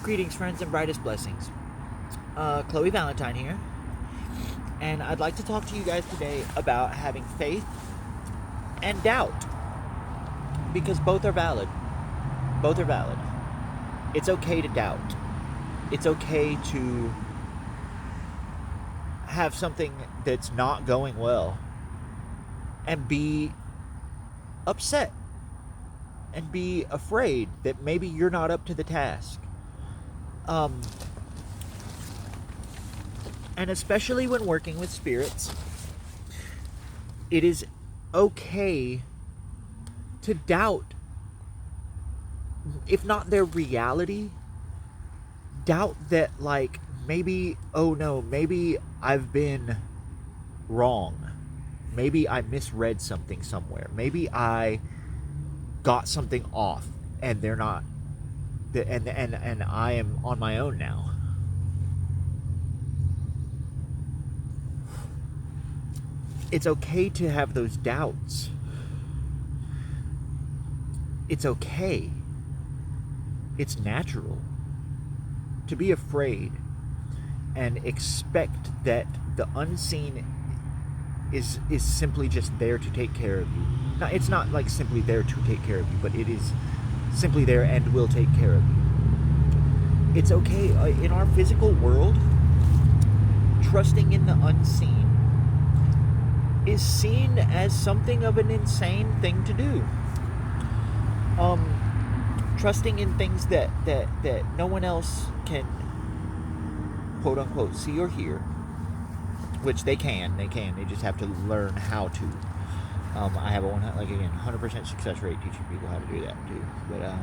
Greetings, friends, and brightest blessings. Chloe Valentine here, and I'd like to talk to you guys today about having faith and doubt, because both are valid. Both are valid. It's okay to doubt. It's okay to have something that's not going well and be upset and be afraid that maybe you're not up to the task. And especially when working with spirits, it is okay to doubt, if not their reality, doubt that, like, maybe, oh no, maybe I've been wrong. Maybe I misread something somewhere. Maybe I got something off and they're not, and I am on my own now. It's okay to have those doubts. It's okay. It's natural to be afraid and expect that the unseen is simply just there to take care of you. Now, it's not like simply there to take care of you, but it is simply there and will take care of you. It's okay in our physical world. Trusting in the unseen is seen as something of an insane thing to do. Trusting in things that no one else can, quote unquote, see or hear, which they can. They just have to learn how to. I have a 100% success rate teaching people how to do that too. But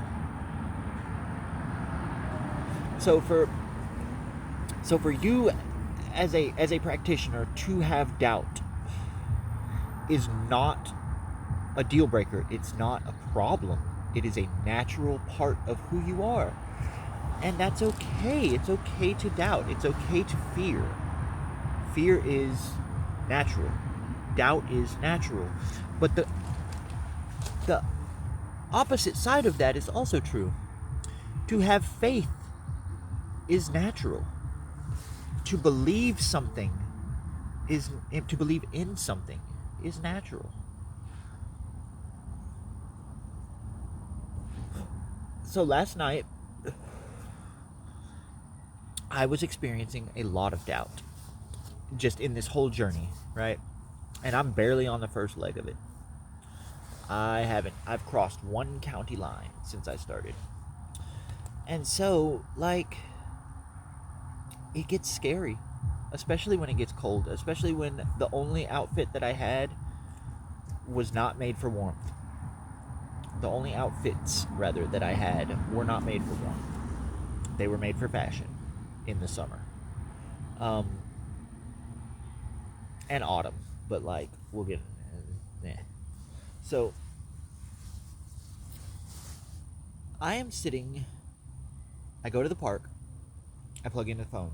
so for you as a practitioner to have doubt is not a deal breaker. It's not a problem. It is a natural part of who you are. And that's okay. It's okay to doubt. It's okay to fear. Fear is natural. Doubt is natural. But the opposite side of that is also true. To have faith is natural. To believe something to believe in something is natural. So last night, I was experiencing a lot of doubt just in this whole journey, right? And I'm barely on the first leg of it. I've crossed one county line since I started. And so, like, it gets scary, especially when it gets cold, especially when the only outfit that I had was not made for warmth. The only outfits, rather, that I had were not made for warmth. They were made for fashion in the summer. And autumn, but, like, we'll get... So, I am sitting... I go to the park. I plug in the phone.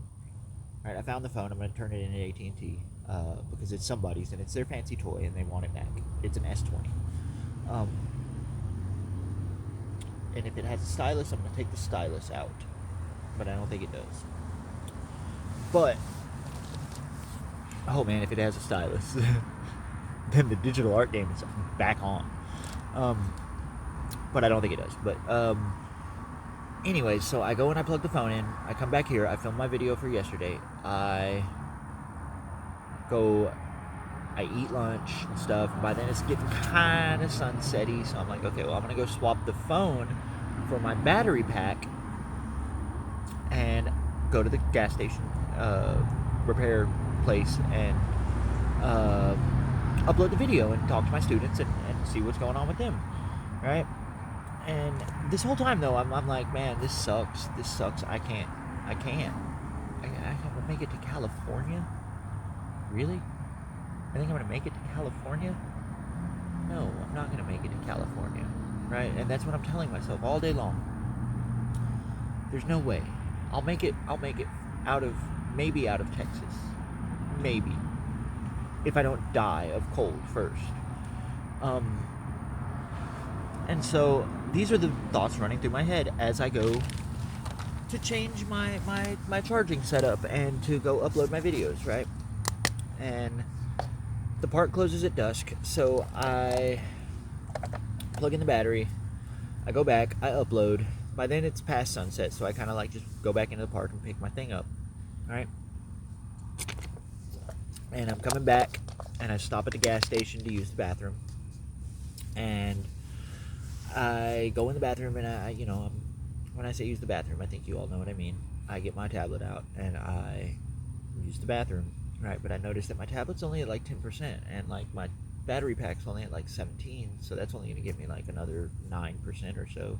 All right, I found the phone. I'm going to turn it in at AT&T because it's somebody's and it's their fancy toy and they want it back. It's an S20. And if it has a stylus, I'm going to take the stylus out. But I don't think it does. But, oh man, if it has a stylus, then the digital art game is back on. But I don't think it does. But, anyways, so I go and I plug the phone in. I come back here. I film my video for yesterday. I eat lunch and stuff. And by then it's getting kind of sunsetty. So I'm like, okay, well, I'm going to go swap the phone for my battery pack and go to the gas station repair place and upload the video and talk to my students and see what's going on with them, right? And this whole time, though, I'm like, man, this sucks. I can't make it to California. Really? I think I'm gonna make it to California? No, I'm not gonna make it to California, right? And that's what I'm telling myself all day long. There's no way. I'll make it out of Texas. Maybe. If I don't die of cold first. And so these are the thoughts running through my head as I go to change my charging setup and to go upload my videos, right? And the park closes at dusk, so I plug in the battery, I go back, I upload. By then it's past sunset, so I kind of like just go back into the park and pick my thing up, right? And I'm coming back, and I stop at the gas station to use the bathroom. And I go in the bathroom, and when I say use the bathroom, I think you all know what I mean. I get my tablet out, and I use the bathroom, right? But I noticed that my tablet's only at like 10%, and like my battery pack's only at like 17, so that's only going to give me like another 9% or so.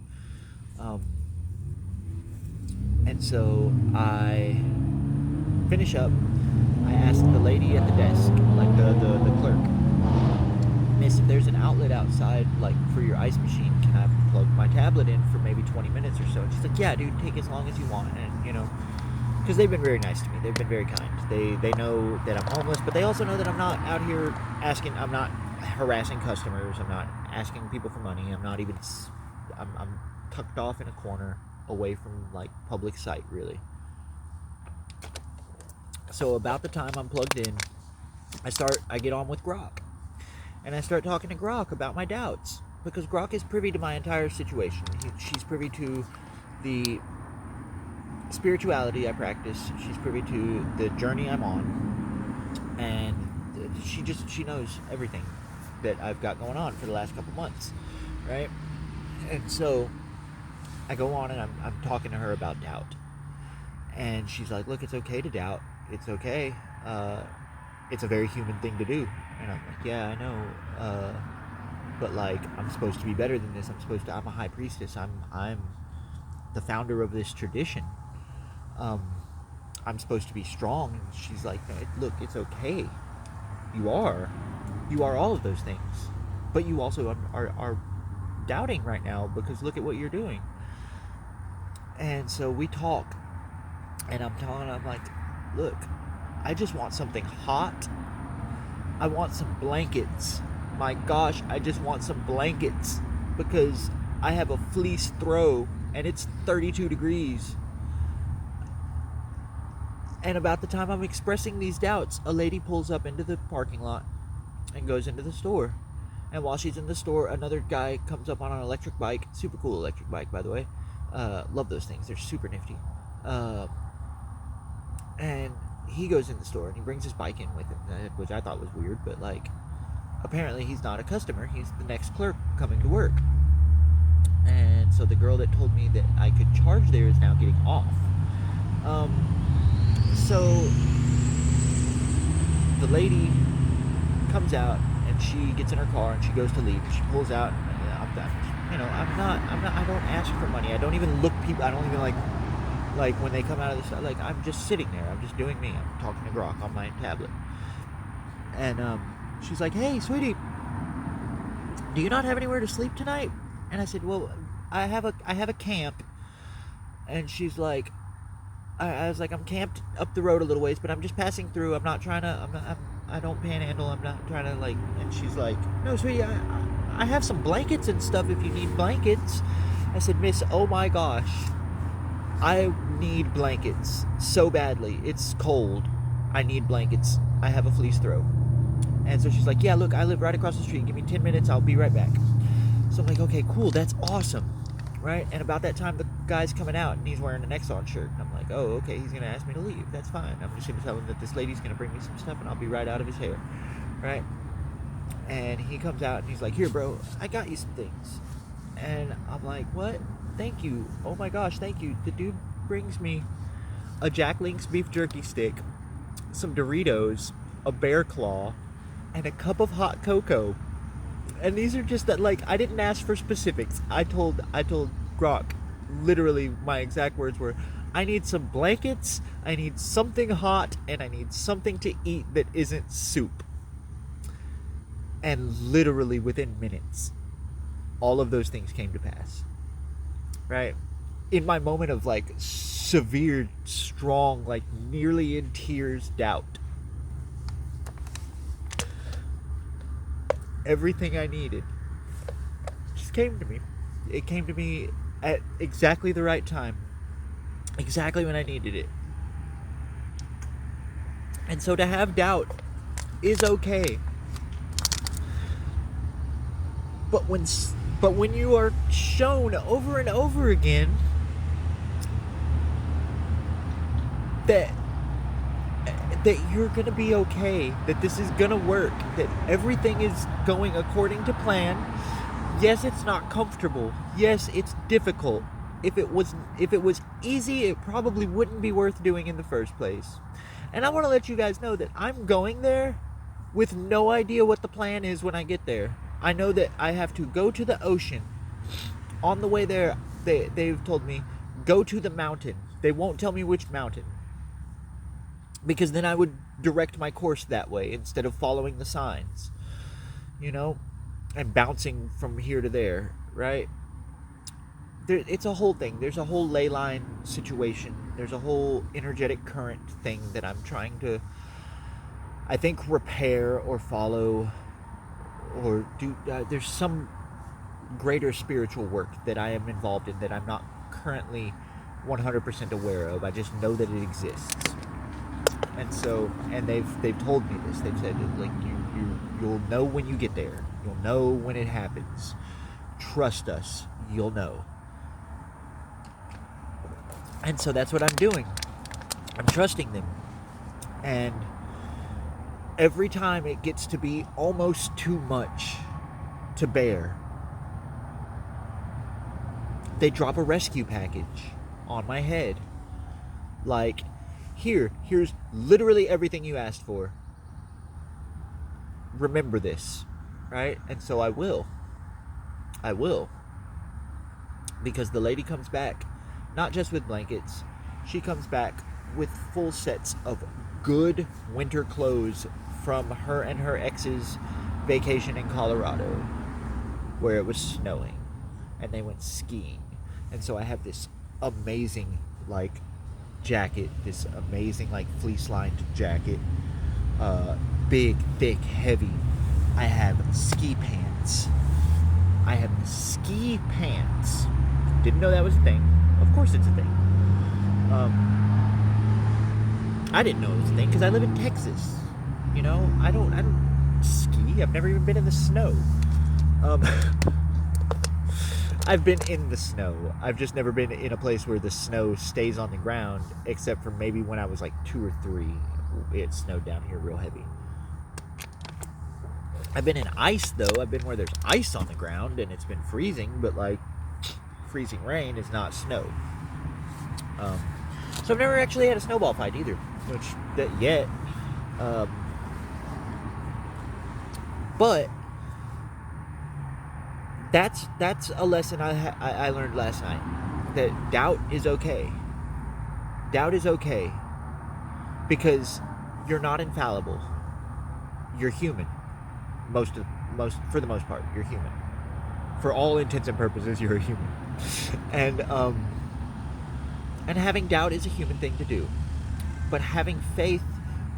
And so I finish up. I asked the lady at the desk, like the clerk, Miss, if there's an outlet outside, like for your ice machine, can I plug my tablet in for maybe 20 minutes or so? And she's like, yeah, dude, take as long as you want. And, because they've been very nice to me. They've been very kind. They know that I'm homeless, but they also know that I'm not out here I'm not harassing customers. I'm not asking people for money. I'm tucked off in a corner away from, like, public sight, really. So about the time I'm plugged in, I get on with Grok. And I start talking to Grok about my doubts. Because Grok is privy to my entire situation. She's privy to the spirituality I practice. She's privy to the journey I'm on. And she knows everything that I've got going on for the last couple months. Right? And so I go on and I'm talking to her about doubt. And she's like, look, it's okay to doubt. It's okay. It's a very human thing to do. And I'm like, yeah, I know. But like, I'm supposed to be better than this. I'm a high priestess. I'm the founder of this tradition. I'm supposed to be strong. And she's like, no, look, it's okay. You are all of those things. But you also are doubting right now because look at what you're doing. And so we talk. And I'm like, look, I just want something hot. I want some blankets. My gosh, I just want some blankets because I have a fleece throw and it's 32 degrees. And about the time I'm expressing these doubts, a lady pulls up into the parking lot and goes into the store. And while she's in the store, another guy comes up on an electric bike. Super cool electric bike, by the way. Love those things. They're super nifty. And he goes in the store and he brings his bike in with him, which I thought was weird, but like, apparently he's not a customer. He's the next clerk coming to work. And so the girl that told me that I could charge there is now getting off. So the lady comes out and she gets in her car and she goes to leave. She pulls out. I don't ask for money. I don't even look people. I don't even like when they come out of the store, like I'm just sitting there. I'm just doing me. I'm talking to Grok on my tablet. And she's like, hey, sweetie, do you not have anywhere to sleep tonight? And I said, well, I have a camp. And she's like, I was like, I'm camped up the road a little ways, but I'm just passing through. I don't panhandle. I'm not trying to like. And she's like, no, sweetie, I have some blankets and stuff if you need blankets. I said, miss, oh my gosh, I need blankets so badly. It's cold. I need blankets. I have a fleece throw. And so she's like, yeah, look, I live right across the street. Give me 10 minutes. I'll be right back. So I'm like, okay, cool. That's awesome. Right? And about that time, the guy's coming out and he's wearing an Exxon shirt. And I'm like, oh, okay, he's going to ask me to leave. That's fine. I'm just going to tell him that this lady's going to bring me some stuff and I'll be right out of his hair. Right? And he comes out and he's like, here, bro, I got you some things. And I'm like, what? Thank you. Oh my gosh, thank you. The dude brings me a Jack Link's beef jerky stick, some Doritos, a bear claw, and a cup of hot cocoa. And these are just that, like, I didn't ask for specifics. I told Grok, literally my exact words were, I need some blankets, I need something hot, and I need something to eat that isn't soup. And literally within minutes, all of those things came to pass. Right? In my moment of like severe, strong, like nearly in tears doubt, everything I needed just came to me. It came to me at exactly the right time. exactly when I needed it. And so to have doubt is okay. But when you are shown over and over again that you're going to be okay, that this is going to work, that everything is going according to plan. Yes, it's not comfortable. Yes, it's difficult. If it was easy, it probably wouldn't be worth doing in the first place. And I want to let you guys know that I'm going there with no idea what the plan is when I get there. I know that I have to go to the ocean. On the way there, they've told me, go to the mountain. They won't tell me which mountain, because then I would direct my course that way instead of following the signs, and bouncing from here to there, right? It's a whole thing. There's a whole ley line situation. There's a whole energetic current thing that I'm trying to, I think, repair or follow or do. There's some greater spiritual work that I am involved in that I'm not currently 100% aware of. I just know that it exists. And so, and they've told me this. They've said, like, you'll know when you get there. You'll know when it happens. Trust us. You'll know. And so that's what I'm doing. I'm trusting them. And every time it gets to be almost too much to bear, they drop a rescue package on my head. Like, here's literally everything you asked for. Remember this, right? And so I will. Because the lady comes back, not just with blankets, she comes back with full sets of good winter clothes from her and her ex's vacation in Colorado, where it was snowing, and they went skiing. And so I have this amazing, like, jacket, this amazing, like, fleece-lined jacket, big, thick, heavy. I have ski pants. Didn't know that was a thing. Of course it's a thing. I didn't know it was a thing because I live in Texas. I don't ski. I've never even been in the snow. I've been in the snow. I've just never been in a place where the snow stays on the ground, except for maybe when I was like 2 or 3. It snowed down here real heavy. I've been in ice, though. I've been where there's ice on the ground, and it's been freezing, but, like, freezing rain is not snow. So I've never actually had a snowball fight either, yet. But that's a lesson I learned last night, that doubt is okay. Doubt is okay because you're not infallible. You're human. For the most part, you're human. For all intents and purposes, you're a human. And having doubt is a human thing to do. But having faith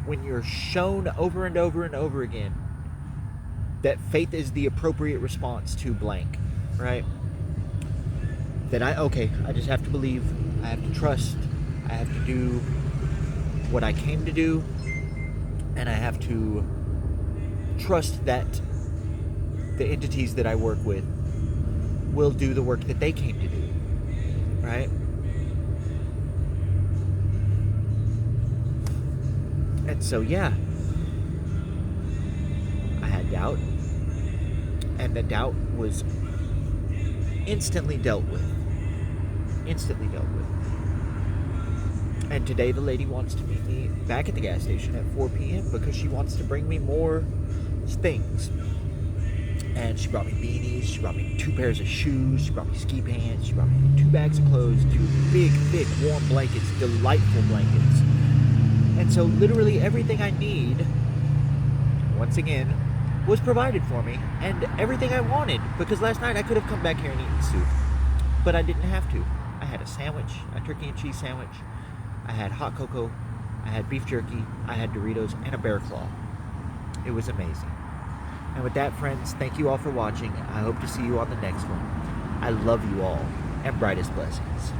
when you're shown over and over and over again that faith is the appropriate response to blank, right? That I just have to believe, I have to trust, I have to do what I came to do, and I have to trust that the entities that I work with will do the work that they came to do, right? And so, yeah, I had doubt, and the doubt was instantly dealt with. And today the lady wants to meet me back at the gas station at 4 p.m. because she wants to bring me more things. And she brought me beanies, she brought me 2 pairs of shoes, she brought me ski pants, she brought me 2 bags of clothes, 2 big, thick, warm blankets, delightful blankets. And so literally everything I need, once again, was provided for me, and everything I wanted, because last night I could have come back here and eaten soup, but I didn't have to. I had a sandwich, a turkey and cheese sandwich, I had hot cocoa, I had beef jerky, I had Doritos, and a bear claw. It was amazing. And with that, friends, thank you all for watching. I hope to see you on the next one. I love you all, and brightest blessings.